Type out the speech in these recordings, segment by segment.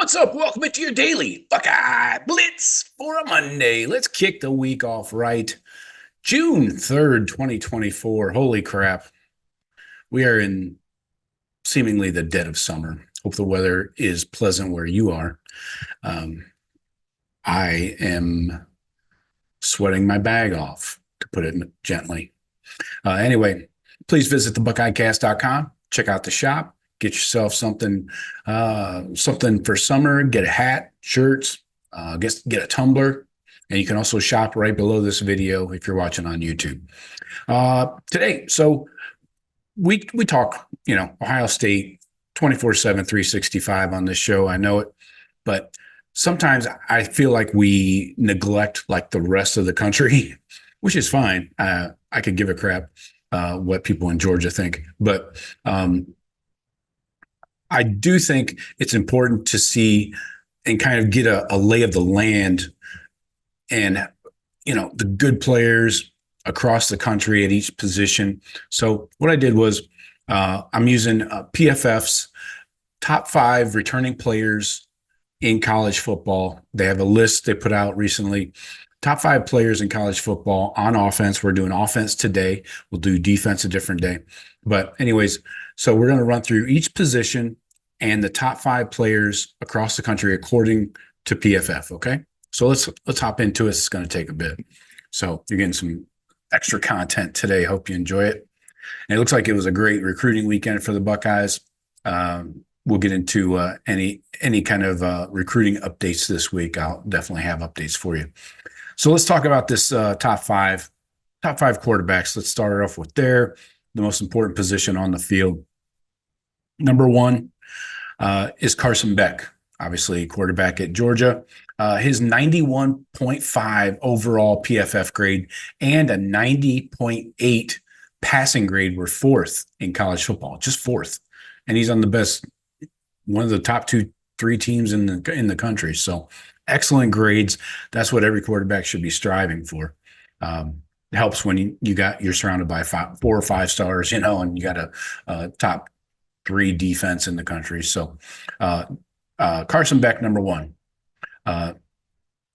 What's up? Welcome to your Daily Buckeye Blitz for a Monday. Let's kick the week off right. June 3rd, 2024. Holy crap. We are in seemingly the dead of summer. Hope the weather is pleasant where you are. I am sweating my bag off, to put it gently. Anyway, please visit thebuckeyecast.com. Check out the shop. Get yourself something for summer. Get a hat, shirts, get a tumbler, and you can also shop right below this video if you're watching on YouTube. Today, so we talk, Ohio State 24/7, 365 on this show. I know it, but sometimes I feel like we neglect like the rest of the country, which is fine. I could give a crap what people in Georgia think, but I do think it's important to see and kind of get a lay of the land and, the good players across the country at each position. So what I did was I'm using PFF's top 5 returning players in college football. They have a list they put out recently. Top 5 players in college football on offense. We're doing offense today. We'll do defense a different day. But anyways, so we're going to run through each position and the top 5 players across the country according to PFF. Okay, so let's hop into it. It's going to take a bit. So you're getting some extra content today. Hope you enjoy it. And it looks like it was a great recruiting weekend for the Buckeyes. We'll get into any kind of recruiting updates this week. I'll definitely have updates for you. So let's talk about this top five quarterbacks. Let's start off with the most important position on the field. Number 1 is Carson Beck, obviously quarterback at Georgia. His 91.5 overall PFF grade and a 90.8 passing grade were 4th in college football, just 4th. And he's on one of the top 2-3 teams in the country. So excellent grades. That's what every quarterback should be striving for. It helps when you're surrounded by 4 or 5 stars, and you got a top 3 defense in the country. So Carson Beck, number 1.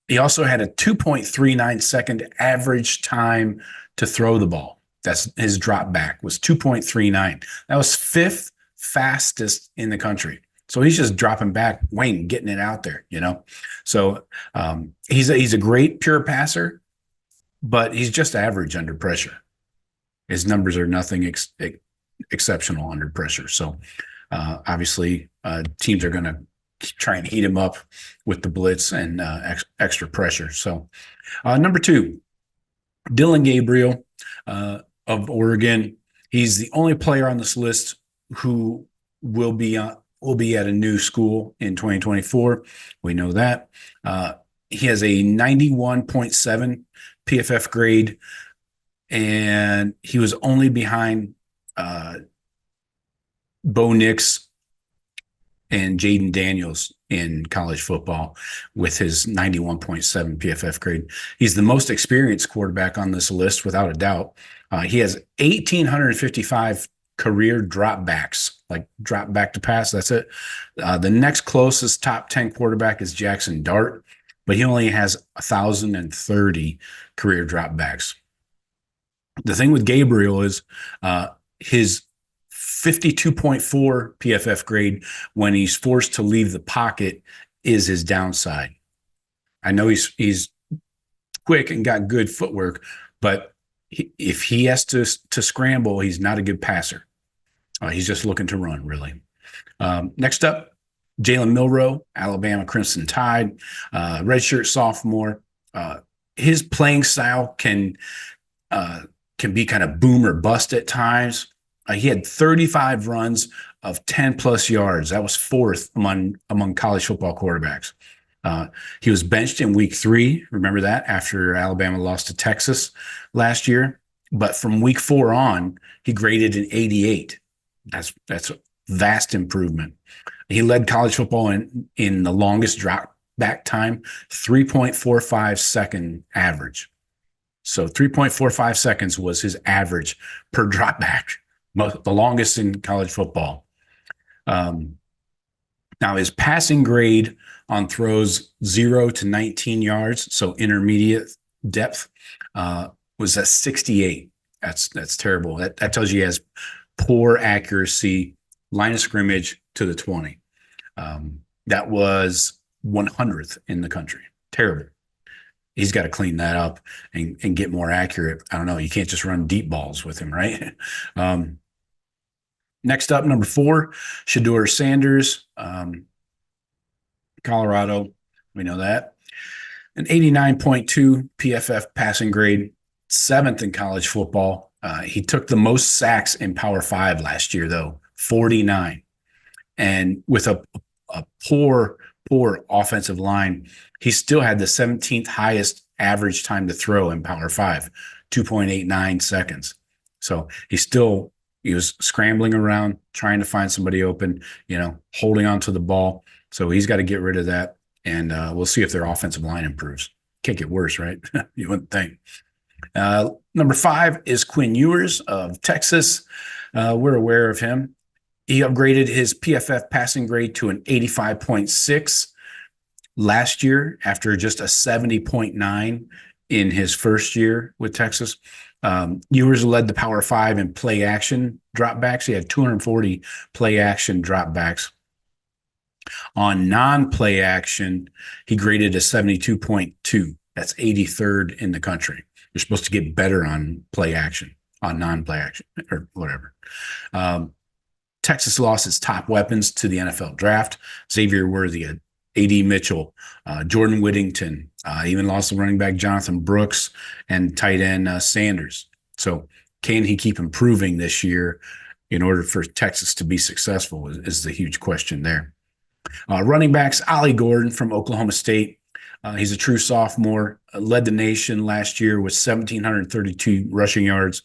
He also had a 2.39 second average time to throw the ball. That's his drop back was 2.39. That was 5th fastest in the country. So he's just dropping back, getting it out there, So he's a great pure passer, but he's just average under pressure. His numbers are nothing exceptional under pressure. So obviously teams are going to try and heat him up with the blitz and extra pressure. So number 2, Dillon Gabriel of Oregon. He's the only player on this list who will be at a new school in 2024. We know that. He has a 91.7 PFF grade, and he was only behind Bo Nix and Jaden Daniels in college football with his 91.7 PFF grade. He's the most experienced quarterback on this list, without a doubt. He has 1,855 career dropbacks, like drop back to pass. That's it. The next closest top 10 quarterback is Jackson Dart, but he only has 1,030 career dropbacks. The thing with Gabriel is his 52.4 PFF grade when he's forced to leave the pocket is his downside. I know he's quick and got good footwork, but if he has to scramble, he's not a good passer. He's just looking to run, really. Next up, Jalen Milroe, Alabama Crimson Tide, redshirt sophomore. His playing style can be kind of boom or bust at times. He had 35 runs of 10-plus yards. That was 4th among college football quarterbacks. He was benched in week 3. Remember that, after Alabama lost to Texas last year. But from week 4 on, he graded an 88. That's a vast improvement. He led college football in the longest drop back time, 3.45 second average. So 3.45 seconds was his average per drop back, the longest in college football. Now, his passing grade on throws 0 to 19 yards, so intermediate depth, was at 68. That's terrible. That tells you he has poor accuracy, line of scrimmage to the 20. That was 100th in the country. Terrible. He's got to clean that up and get more accurate. I don't know. You can't just run deep balls with him, right? Next up, number 4, Shedeur Sanders, Colorado. We know that. An 89.2 PFF passing grade, 7th in college football. He took the most sacks in Power 5 last year, though, 49. And with a poor offensive line, he still had the 17th highest average time to throw in Power 5, 2.89 seconds. So he was scrambling around, trying to find somebody open, holding on to the ball. So he's got to get rid of that. And we'll see if their offensive line improves. Can't get worse, right? You wouldn't think. Number 5 is Quinn Ewers of Texas. We're aware of him. He upgraded his PFF passing grade to an 85.6 last year after just a 70.9 in his first year with Texas. Ewers led the Power 5 in play action dropbacks. He had 240 play action dropbacks. On non-play action, he graded a 72.2. That's 83rd in the country. You're supposed to get better on play action, on non-play action, or whatever. Texas lost its top weapons to the NFL draft. Xavier Worthy, A.D. Mitchell, Jordan Whittington, even lost the running back Jonathan Brooks and tight end Sanders. So can he keep improving this year in order for Texas to be successful is the huge question there. Running backs, Ollie Gordon from Oklahoma State. He's a true sophomore, led the nation last year with 1,732 rushing yards,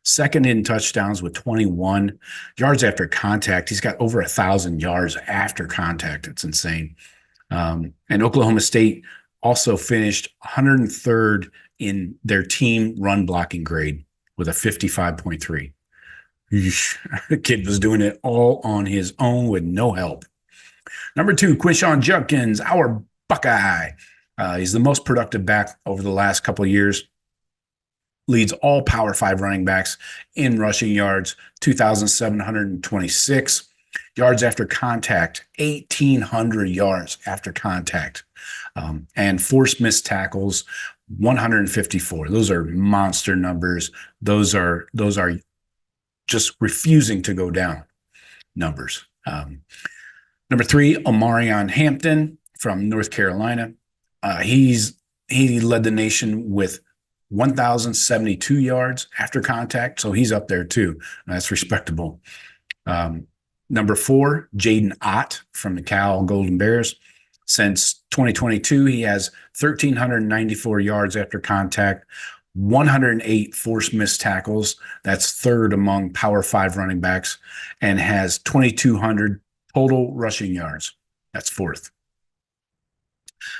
second in touchdowns with 21 yards after contact. He's got over 1,000 yards after contact. It's insane. And Oklahoma State also finished 103rd in their team run blocking grade with a 55.3. The kid was doing it all on his own with no help. Number 2, Quinshon Judkins, our Buckeye. He's the most productive back over the last couple of years. Leads all Power 5 running backs in rushing yards, 2,726. Yards after contact, 1,800 yards after contact. And forced missed tackles, 154. Those are monster numbers. Those are just refusing to go down numbers. Number 3, Omarion Hampton from North Carolina. He led the nation with 1,072 yards after contact, so he's up there too. That's respectable. Number 4, Jaden Ott from the Cal Golden Bears. Since 2022, he has 1,394 yards after contact, 108 forced missed tackles. That's third among Power 5 running backs, and has 2,200 total rushing yards. That's fourth.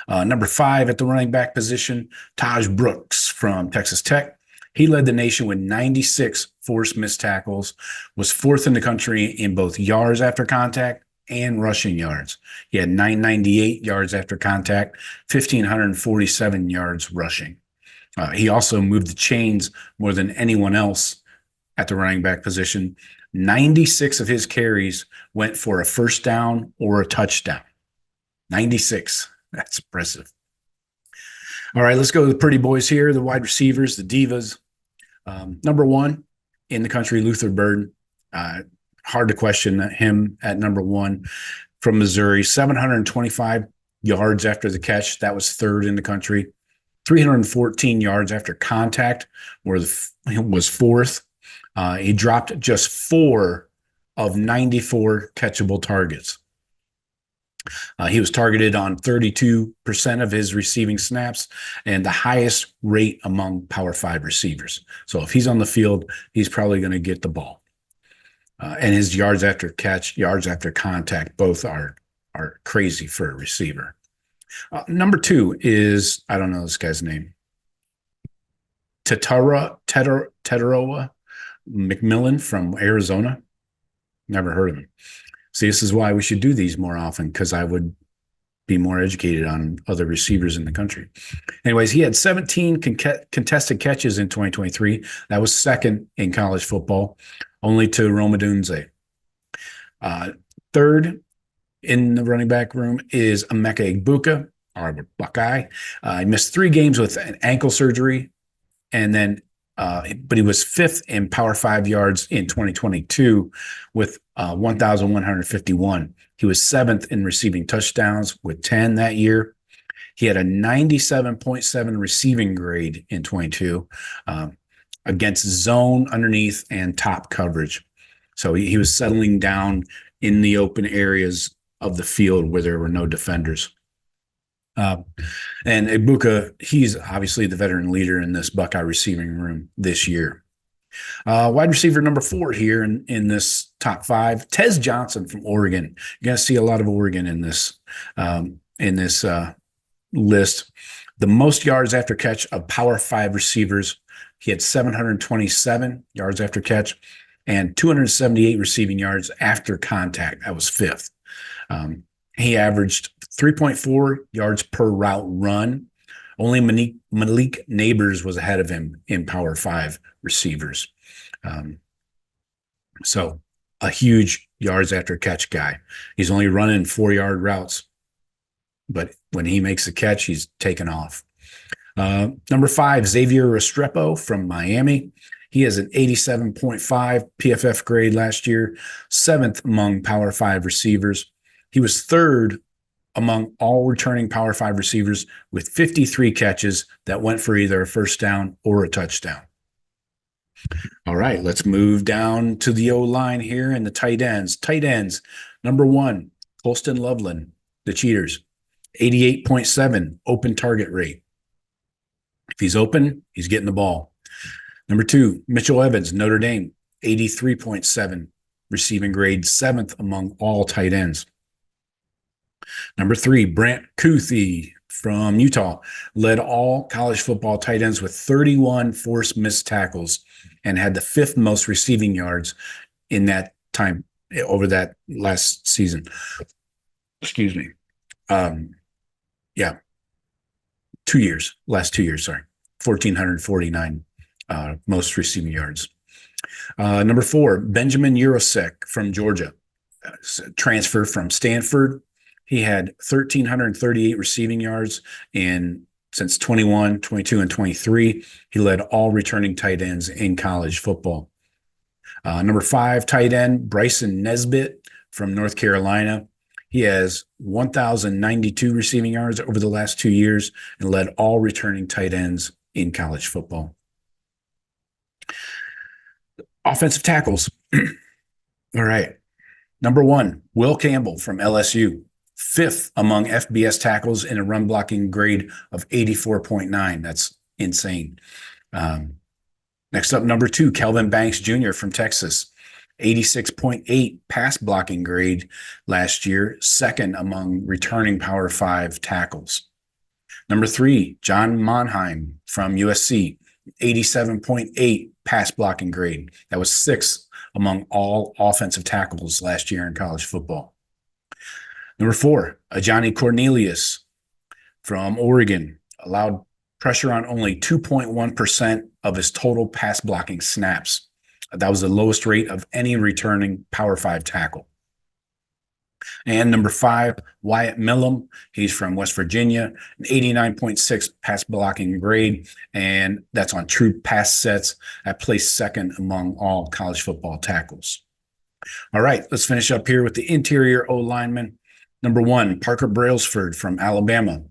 Number 5 at the running back position, Taj Brooks from Texas Tech. He led the nation with 96 forced missed tackles, was 4th in the country in both yards after contact and rushing yards. He had 998 yards after contact, 1,547 yards rushing. He also moved the chains more than anyone else at the running back position. 96 of his carries went for a first down or a touchdown. 96. That's impressive. All right, let's go to the pretty boys here, the wide receivers, the divas. Number 1 in the country, Luther Burden. Hard to question him at number 1 from Missouri. 725 yards after the catch. That was 3rd in the country. 314 yards after contact was 4th. He dropped just 4 of 94 catchable targets. He was targeted on 32% of his receiving snaps and the highest rate among Power 5 receivers. So if he's on the field, he's probably going to get the ball. And his yards after catch, yards after contact, both are crazy for a receiver. Number 2 is, I don't know this guy's name, Tetaroa McMillan from Arizona. Never heard of him. See, this is why we should do these more often, because I would be more educated on other receivers in the country. Anyways, he had 17 contested catches in 2023. That was second in college football, only to Rome Odunze. Third in the running back room is Emeka Egbuka, our Buckeye. He missed 3 games with an ankle surgery, and then but he was 5th in Power 5 yards in 2022 with 1,151. He was 7th in receiving touchdowns with 10 that year. He had a 97.7 receiving grade in 22 against zone, underneath, and top coverage. So he was settling down in the open areas of the field where there were no defenders. And Egbuka, he's obviously the veteran leader in this Buckeye receiving room this year. Wide receiver number 4 here in this top 5, Tez Johnson from Oregon. You're going to see a lot of Oregon in this list. The most yards after catch of Power 5 receivers. He had 727 yards after catch and 278 receiving yards after contact. That was 5th. He averaged 3.4 yards per route run. Only Malik Neighbors was ahead of him in Power 5 receivers. So a huge yards after catch guy. He's only running 4-yard routes, but when he makes a catch, he's taken off. Number 5, Xavier Restrepo from Miami. He has an 87.5 PFF grade last year, 7th among Power 5 receivers. He was 3rd among all returning Power 5 receivers with 53 catches that went for either a first down or a touchdown. All right, let's move down to the O-line here and the tight ends. Tight ends, number 1, Colston Loveland, the Cheaters, 88.7 open target rate. If he's open, he's getting the ball. Number 2, Mitchell Evans, Notre Dame, 83.7 receiving grade, 7th among all tight ends. Number 3, Brant Kuithe from Utah, led all college football tight ends with 31 forced missed tackles and had the 5th most receiving yards in that time over that last season. Excuse me. Yeah. 2 years, last 2 years, sorry. 1,449 most receiving yards. Number 4, Benjamin Urosek from Georgia, transfer from Stanford. He had 1,338 receiving yards since 21, 22, and 23. He led all returning tight ends in college football. Number 5, tight end, Bryson Nesbitt from North Carolina. He has 1,092 receiving yards over the last 2 years and led all returning tight ends in college football. Offensive tackles. All right. Number 1, Will Campbell from LSU, 5th among FBS tackles in a run blocking grade of 84.9. That's insane. Next up, number 2, Kelvin Banks Jr. from Texas, 86.8 pass blocking grade last year, 2nd among returning Power 5 tackles. Number 3, John Monheim from USC, 87.8 pass blocking grade. That was 6th among all offensive tackles last year in college football. Number 4, Johnny Cornelius from Oregon, allowed pressure on only 2.1% of his total pass blocking snaps. That was the lowest rate of any returning Power 5 tackle. And number 5, Wyatt Millum. He's from West Virginia, an 89.6 pass blocking grade, and that's on true pass sets. That placed 2nd among all college football tackles. All right, let's finish up here with the interior O-lineman. Number 1, Parker Brailsford from Alabama.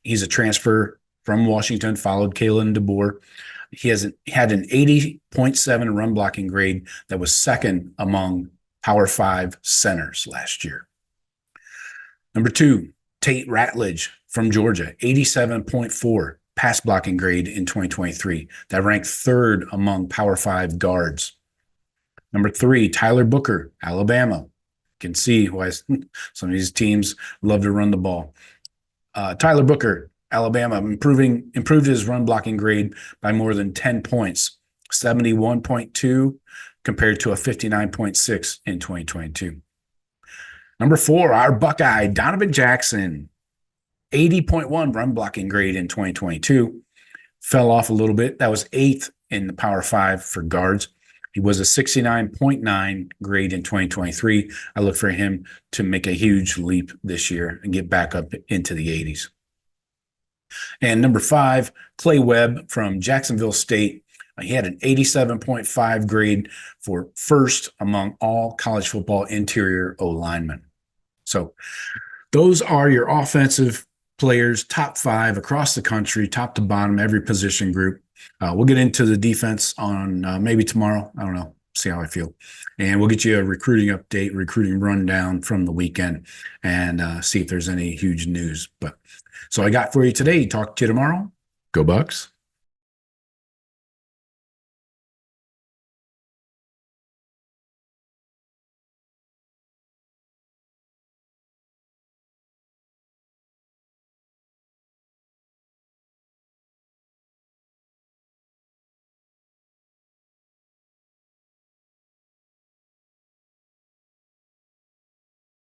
He's a transfer from Washington, followed Kalen DeBoer. He had an 80.7 run blocking grade that was 2nd among Power 5 centers last year. Number 2, Tate Ratledge from Georgia, 87.4 pass blocking grade in 2023. That ranked 3rd among Power 5 guards. Number 3, Tyler Booker, Alabama. You can see why some of these teams love to run the ball. Tyler Booker, Alabama, improved his run blocking grade by more than 10 points, 71.2 compared to a 59.6 in 2022. Number 4, our Buckeye, Donovan Jackson, 80.1 run blocking grade in 2022. Fell off a little bit. That was 8th in the Power 5 for guards. He was a 69.9 grade in 2023. I look for him to make a huge leap this year and get back up into the 80s. And number 5, Clay Webb from Jacksonville State. He had an 87.5 grade for first among all college football interior O linemen. So those are your offensive players, top 5 across the country, top to bottom, every position group. We'll get into the defense on maybe tomorrow. I don't know. See how I feel. And we'll get you a recruiting update, recruiting rundown from the weekend, and see if there's any huge news. But so I got for you today. Talk to you tomorrow. Go Bucks.